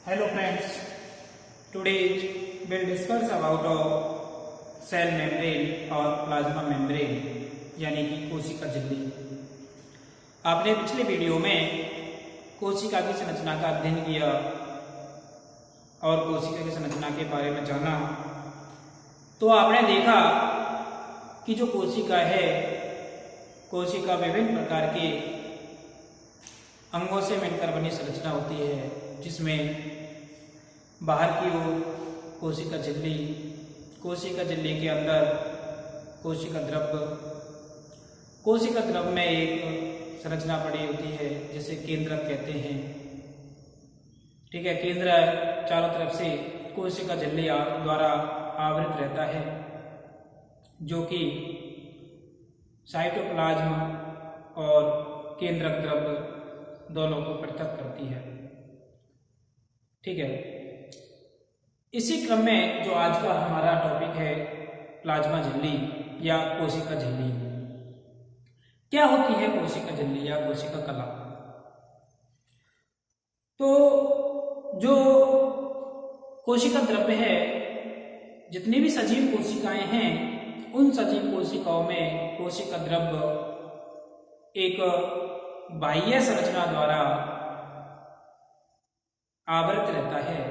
Hello friends, today we'll discuss about cell membrane और plasma membrane यानी कि कोशिका झिल्ली। आपने पिछले वीडियो में कोशिका की संरचना का अध्ययन किया और कोशिका की संरचना के बारे में जाना। तो आपने देखा कि जो कोशिका है, कोशिका विभिन्न प्रकार के अंगों से मिलकर बनी संरचना होती है, जिसमें बाहर की ओर कोशिका झिल्ली, कोशिका झिल्ली के अंदर कोशिका द्रव में एक संरचना पड़ी होती है जिसे केंद्रक कहते हैं। ठीक है, केंद्र चारों तरफ से कोशिका झिल्ली द्वारा आवृत रहता है, जो कि साइटोप्लाज्म और केंद्रक द्रव दोनों को पृथक करती है। ठीक है, इसी क्रम में जो आज का हमारा टॉपिक है प्लाज्मा झिल्ली या कोशिका झिल्ली। क्या होती है कोशिका झिल्ली या कोशिका कला? तो जो कोशिका द्रव्य है, जितनी भी सजीव कोशिकाएं हैं, उन सजीव कोशिकाओं में कोशिका द्रव्य एक बाह्य संरचना द्वारा आवृत रहता है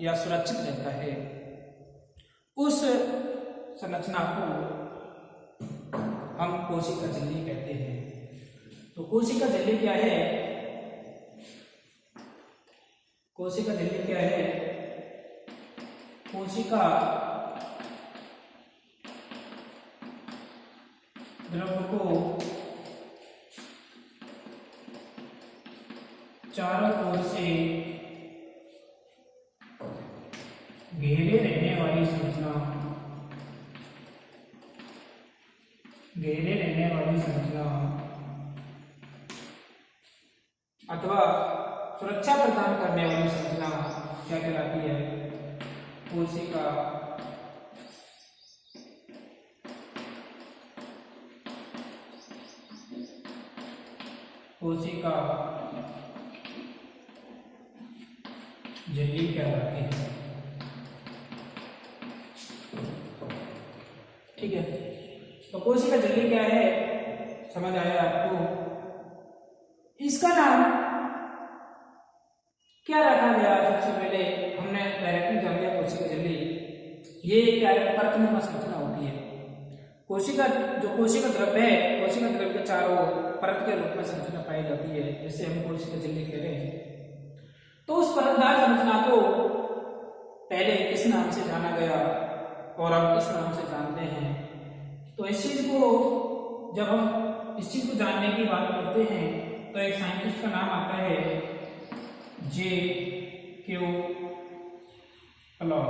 या सुरक्षित रहता है। उस संरचना को हम कोशिका झिल्ली कहते हैं। तो कोशिका झिल्ली क्या है? कोशिका झिल्ली क्या है? कोशिका द्रव्य को चारों ओर से घेरे रहने वाली संरचना, अथवा सुरक्षा प्रदान करने वाली संरचना क्या कहलाती है? कोशिका झिल्ली कहलाती है। ठीक है, तो कोशिका झिल्ली क्या है, समझ आया आपको? इसका नाम क्या रखा गया? सबसे पहले हमने डायरेक्टली जान लिया कोशिका झिल्ली ये क्या है? परतनुमा संरचना होती है। कोशिका द्रव्य है, कोशिका द्रव्य के चारों परत के रूप में संरचना पाई जाती है, जिसे हम कोशिका झिल्ली कह रहे हैं। तो उस परतदार संरचना को पहले किस नाम से जाना गया और अब किस नाम से जानते हैं? तो इस चीज को जब हम इस चीज को जानने की बात करते हैं तो एक साइंटिस्ट का नाम आता है J.Q. प्लॉक।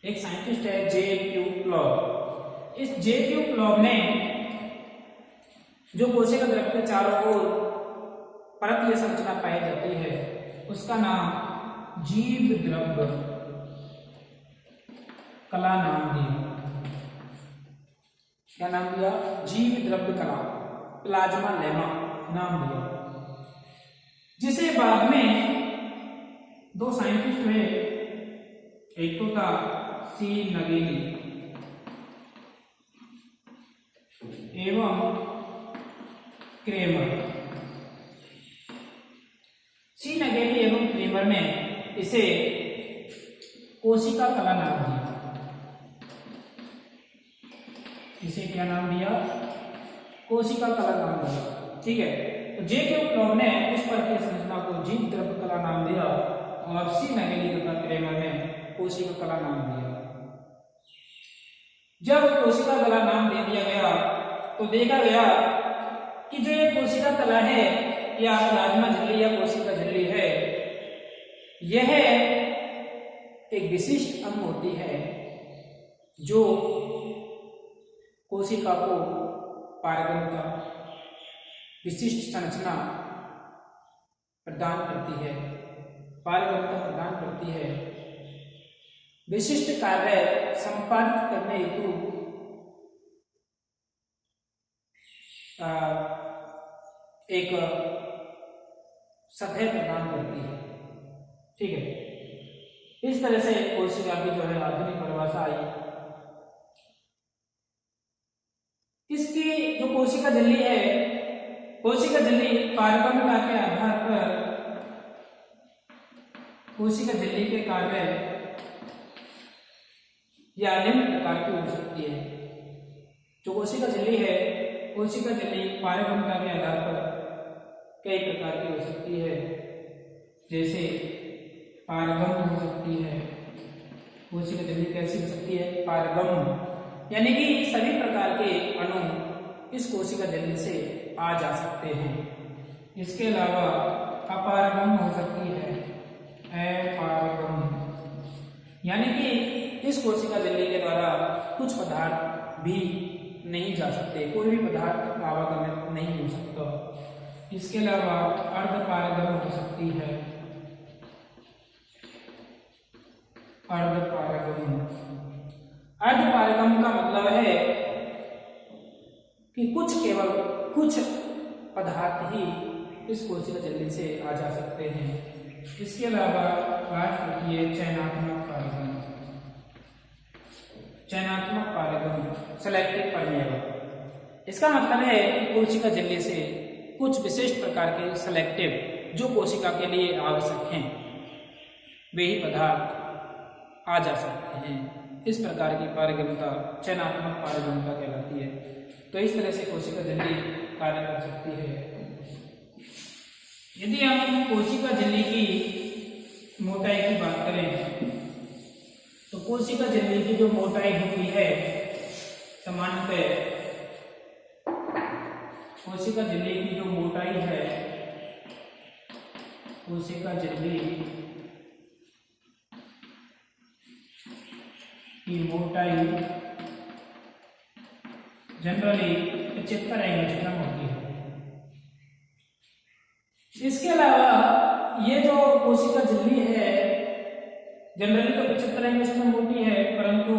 एक साइंटिस्ट है J.Q. प्लॉक। इस J.Q. प्लॉक ने जो कोशिका द्रव्य के चारों ओर परत या संरचना पाई जाती है, उसका नाम जीव द्रव्य कला नाम दिया। क्या नाम दिया? जीव द्रव्य कला, प्लाज्मा लेमा नाम दिया, जिसे बाद में दो साइंटिस्ट हुए, एक तो था सी नगेली एवं क्रेमर। सी नगेली एवं क्रेमर ने इसे कोशिका कला नाम दिया। इसे क्या नाम दिया? कोशिका कला नाम दिया। ठीक है, तो J.Q. प्लॉक ने उस परकीय संरचना को जीव द्रव्य कला नाम दिया और सी नगेली तथा क्रेमर ने कोशिका कला नाम दिया। जब कोशिका कला नाम दे दिया गया तो देखा गया कि जो ये कोशिका कला है या प्लाज्मा झिल्ली या कोशिका झिल्ली है, यह एक विशिष्ट अंग होती है जो कोशिका को पारगम्यता, विशिष्ट संरचना प्रदान करती है, पारगम्यता प्रदान करती है, विशिष्ट कार्य संपादित करने हेतु एक सतह प्रदान करती है। ठीक है, इस तरह से कोशिका की जो है आधुनिक परिभाषा आई। इसकी जो कोशिका झिल्ली है, कोशिका झिल्ली पारगम्यता के आधार पर कोशिका झिल्ली के कार्य या निम्न प्रकार की हो सकती है। जो कोशिका झिल्ली है, कोशिका झिल्ली पारगम्यता के आधार पर कई प्रकार की हो सकती है, जैसे पारगम हो सकती है। कोशिका झिल्ली कैसी हो सकती है? पारगम, यानी कि सभी प्रकार के अणु इस कोशिका झिल्ली से आ जा सकते हैं। इसके अलावा अपारगम हो सकती है, अपारगम, यानी कि इस कोशिका झिल्ली के द्वारा कुछ पदार्थ भी नहीं जा सकते, कोई भी पदार्थ आवागमन नहीं हो सकता। इसके अलावा अर्धपारगम हो सकती है, अर्धपारगम। अर्धपारगम का मतलब है कि केवल कुछ पदार्थ ही इस कोशिका झिल्ली से आ जा सकते हैं। इसके अलावा बात होती है चयनात्मक पारगम। चयनात्मक पारगम, सेलेक्टिव परमेबल। इसका मतलब है कि कोशिका झिल्ली से कुछ विशिष्ट प्रकार के सेलेक्टिव, जो कोशिका के लिए आवश्यक हैं, वे ही पदार्थ आ जा सकते हैं। इस प्रकार की पारगम्यता चयनात्मक पारगम्यता कहलाती है। तो इस तरह से कोशिका झिल्ली कार्य कर सकती है। यदि हम कोशिका झिल्ली की मोटाई की बात करें, तो कोशिका झिल्ली की जो मोटाई होती है, सामान्यतः कोशिका झिल्ली की जो मोटाई है, कोशिका झिल्ली की मोटाई जनरली 75 एंगस्ट्रम होती है। इसके अलावा ये जो कोशिका झिल्ली है, जनरली तो 75 एंगस्ट्रम होती है, परंतु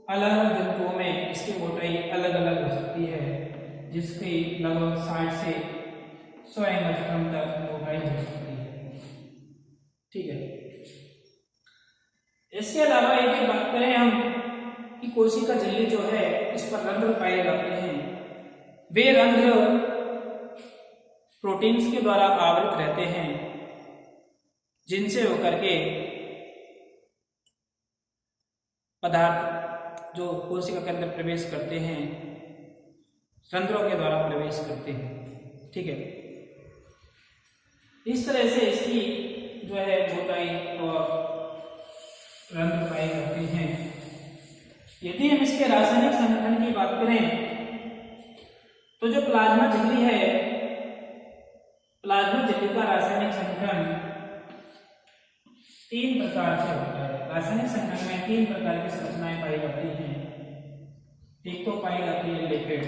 अलग अलग जंतुओं में इसकी मोटाई अलग अलग हो सकती है, जिसकी लगभग 60 से 100 एंगस्ट्रम तक मोटाई हो सकती है। ठीक है, इसके अलावा यदि बात करें हम कि कोशिका झिल्ली जो है, इस पर रंध्र पाए जाते हैं। वे रंध्र प्रोटीन्स के द्वारा आवृत रहते हैं, जिनसे होकर के पदार्थ जो कोशिका के अंदर प्रवेश करते हैं, रंध्रों के द्वारा प्रवेश करते हैं। ठीक है, इस तरह से इसकी जो है मोटाई और रंध्र पाए जाते हैं। यदि हम इसके रासायनिक संगठन की बात करें, तो जो प्लाज्मा झिल्ली है, प्लाज्मा झिल्ली का रासायनिक संगठन 3 प्रकार से होता है। रासायनिक संगठन में 3 प्रकार की संरचनाएं पाई जाती हैं। एक तो पाई जाती है लिपिड,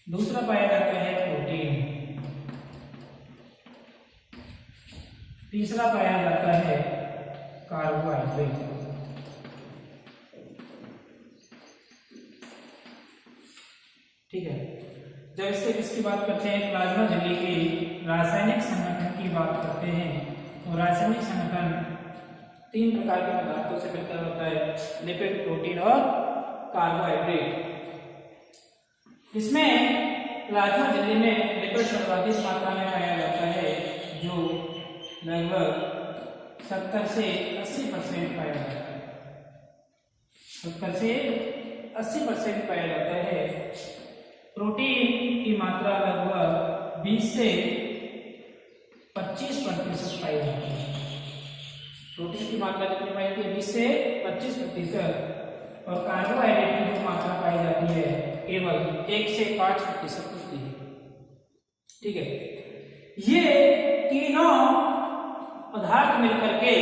दूसरा पाया जाता है प्रोटीन, तीसरा पाया जाता है कार्बोहाइड्रेट। ठीक है, जब इसकी बात करते हैं, प्लाज्मा झिल्ली की रासायनिक संगठन की बात करते हैं, तो रासायनिक संगठन 3 प्रकार के पदार्थों से मिलकर होता है, लिपिड, प्रोटीन और कार्बोहाइड्रेट। इसमें प्लाज्मा झिल्ली में लिपिड सर्वाधिक मात्रा में पाया जाता है, जो लगभग 70 से 80% पाया जाता है। 70 से 80% पाया जाता है। प्रोटीन की मात्रा लगभग 20 से 25% पाई जाती है। प्रोटीन की मात्रा कितनी पाई जाती है? 20 से 25%। और कार्बोहाइड्रेट की जो मात्रा पाई जाती है, केवल 1 से 5% होती है। ठीक है, ये तीनों पदार्थ मिलकर के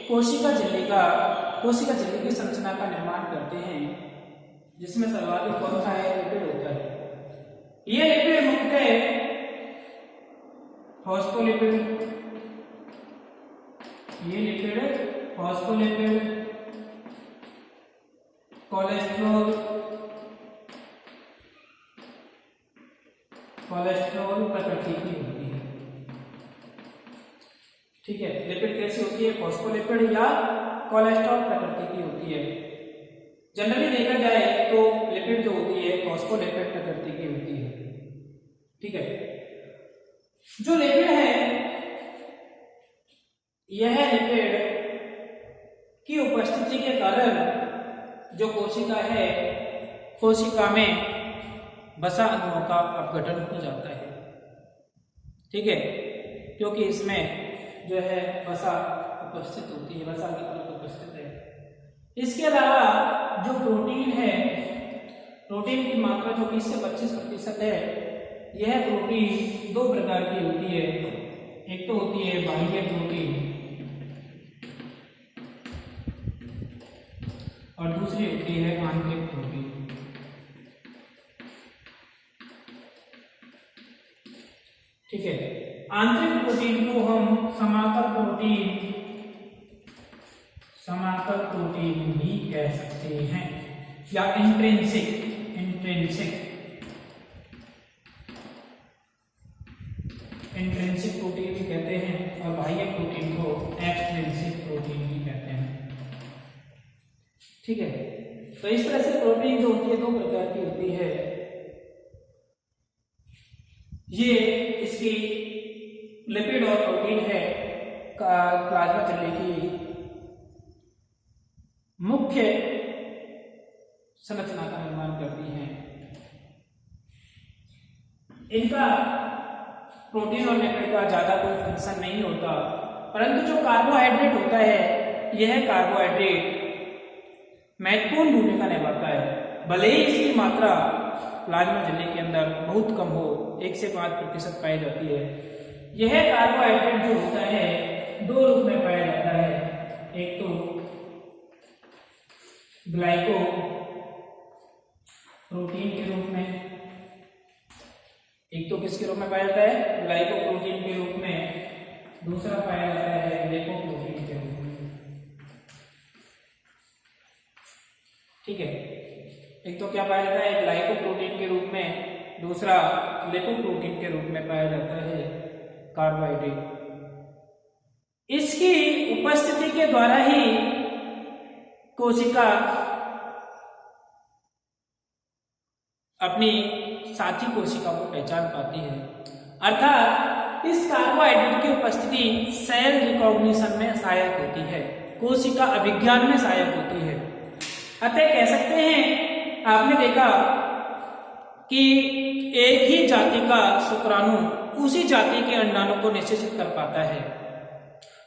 कोशिका झिल्ली की संरचना का निर्माण करते हैं, जिसमें सर्वाधिक कौन सा है? लिपिड होता है। ये लिपिड मुख्यतः फॉस्फोलिपिड, कोलेस्ट्रॉल, कोलेस्ट्रॉल प्रकृति की होती है। ठीक है, लिपिड कैसी होती है, फॉस्फोलिपिड या कोलेस्ट्रॉल प्रकृति की होती है। जनरली देखा जाए तो लिपिड जो होती है फॉस्फोलिपिड प्रकृति की होती है। ठीक है, जो लिपिड है यह लिपिड की उपस्थिति के कारण जो कोशिका है, कोशिका में वसा अणुओं का अपघटन हो जाता है। ठीक है, क्योंकि इसमें जो है वसा उपस्थित होती है, वसा की परत उपस्थित है। इसके अलावा जो प्रोटीन है, प्रोटीन की मात्रा जो 20 से 25% है, यह प्रोटीन दो प्रकार की होती है। एक तो होती है बाह्य प्रोटीन और दूसरी होती है आंतरिक प्रोटीन। ठीक है, आंतरिक प्रोटीन को हम समांतर प्रोटीन भी कह सकते हैं या इंट्रिंसिक प्रोटीन भी कहते हैं और बाह्य प्रोटीन को एक्सट्रिंसिक प्रोटीन भी कहते हैं। ठीक है, तो इस तरह से प्रोटीन जो होती है दो प्रकार की होती है। ये इसकी लिपिड और प्रोटीन है प्लाज्मा झिल्ली की मुख्य संरचना का निर्माण करती हैं। इनका प्रोटीन और लिपिड का ज्यादा कोई फंक्शन नहीं होता, परंतु जो कार्बोहाइड्रेट होता है यह कार्बोहाइड्रेट महत्वपूर्ण भूमिका निभाता है। भले ही इसकी मात्रा प्लाज्मा झिल्ली के अंदर बहुत कम हो, 1 से 5% पाई जाती है। यह कार्बोहाइड्रेट जो होता है दो रूप में पाया जाता है। एक तो ग्लाइको प्रोटीन के रूप में, एक तो किसके रूप में पाया जाता है, ग्लाइको प्रोटीन के रूप में। दूसरा पाया जाता है लिपोप्रोटीन के रूप में। ठीक है, एक तो क्या पाया जाता है ग्लाइको प्रोटीन के रूप में, दूसरा लिपोप्रोटीन के रूप में पाया जाता है कार्बोहाइड्रेट। इसकी उपस्थिति के द्वारा ही कोशिका अपनी साथी कोशिका को पहचान पाती है। अर्थात इस कार्बोहाइड्रेट की उपस्थिति सेल रिकॉग्निशन में सहायक होती है, कोशिका अभिज्ञान में सहायक होती है। अतः कह सकते हैं, आपने देखा कि एक ही जाति का शुक्राणु उसी जाति के अंडाणु को निषेचित कर पाता है।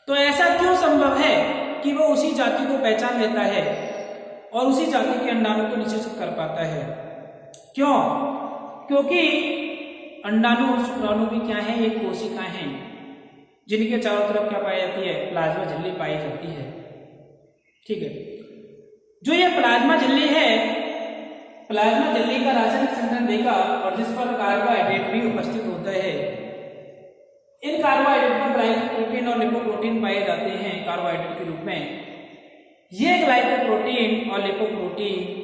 तो ऐसा क्यों संभव है कि वो उसी जाति को पहचान लेता है और उसी जाति के अंडाणु को निषेचित कर पाता है? क्यों? क्योंकि अंडाणु और शुक्राणु भी क्या है, एक कोशिका हैं जिनके चारों तरफ क्या पाई जाती है, प्लाज्मा झिल्ली पाई जाती है। ठीक है, जो ये प्लाज्मा झिल्ली है, प्लाज्मा झिल्ली का रासायनिक संगठन देखा और जिस पर कार्बोहाइड्रेट भी उपस्थित होता है। इन कार्बोहाइड्रेट में ग्लाइकोप्रोटीन और लिपोप्रोटीन पाए जाते हैं कार्बोहाइड्रेट के रूप में। ये ग्लाइकोप्रोटीन और लिपोप्रोटीन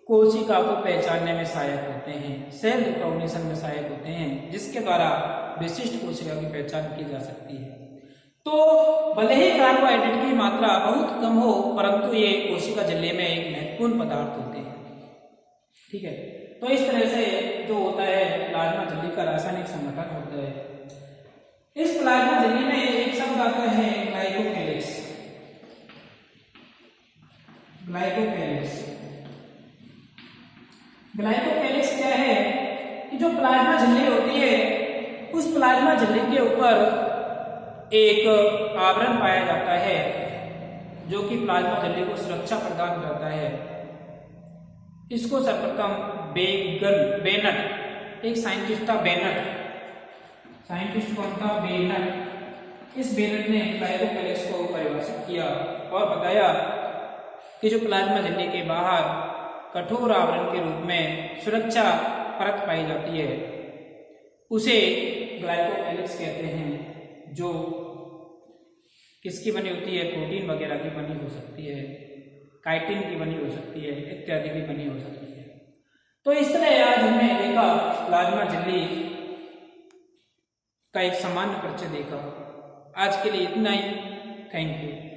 कोशिका को पहचानने में सहायक होते हैं, सेल रिकॉग्निशन में सहायक होते हैं, जिसके द्वारा विशिष्ट कोशिका की पहचान की जा सकती है। तो भले ही कार्बोहाइड्रेट की मात्रा बहुत कम हो, परंतु ये कोशिका झिल्ली में एक महत्वपूर्ण पदार्थ होते हैं। ठीक है, तो इस तरह से जो होता है प्लाज्मा झिल्ली का रासायनिक संगठन होता है। इस प्लाज्मा झिल्ली में एक शब्द आता है ग्लाइकोकैलिक्स। ग्लाइकोकैलिक्स क्या है कि जो प्लाज्मा झिल्ली होती है, उस प्लाज्मा झिल्ली के ऊपर एक आवरण पाया जाता है जो कि प्लाज्मा झिल्ली को सुरक्षा प्रदान करता है। इसको सर्वप्रथम बेनट, एक साइंटिस्ट था बेनट, साइंटिस्ट कौन था, बेनट। इस बेनट ने ग्लाइकोकैलिक्स को परिभाषित किया और बताया कि जो प्लाज्मा झिल्ली के बाहर कठोर आवरण के रूप में सुरक्षा परत पाई जाती है, उसे ग्लाइकोकैलिक्स कहते हैं, जो किसकी बनी होती है, प्रोटीन वगैरह की बनी हो सकती है, काइटिन की बनी हो सकती है, इत्यादि की बनी हो सकती है। तो इस तरह आज हमने देखा प्लाज्मा झिल्ली का एक सामान्य परिचय देखा। आज के लिए इतना ही। Thank you.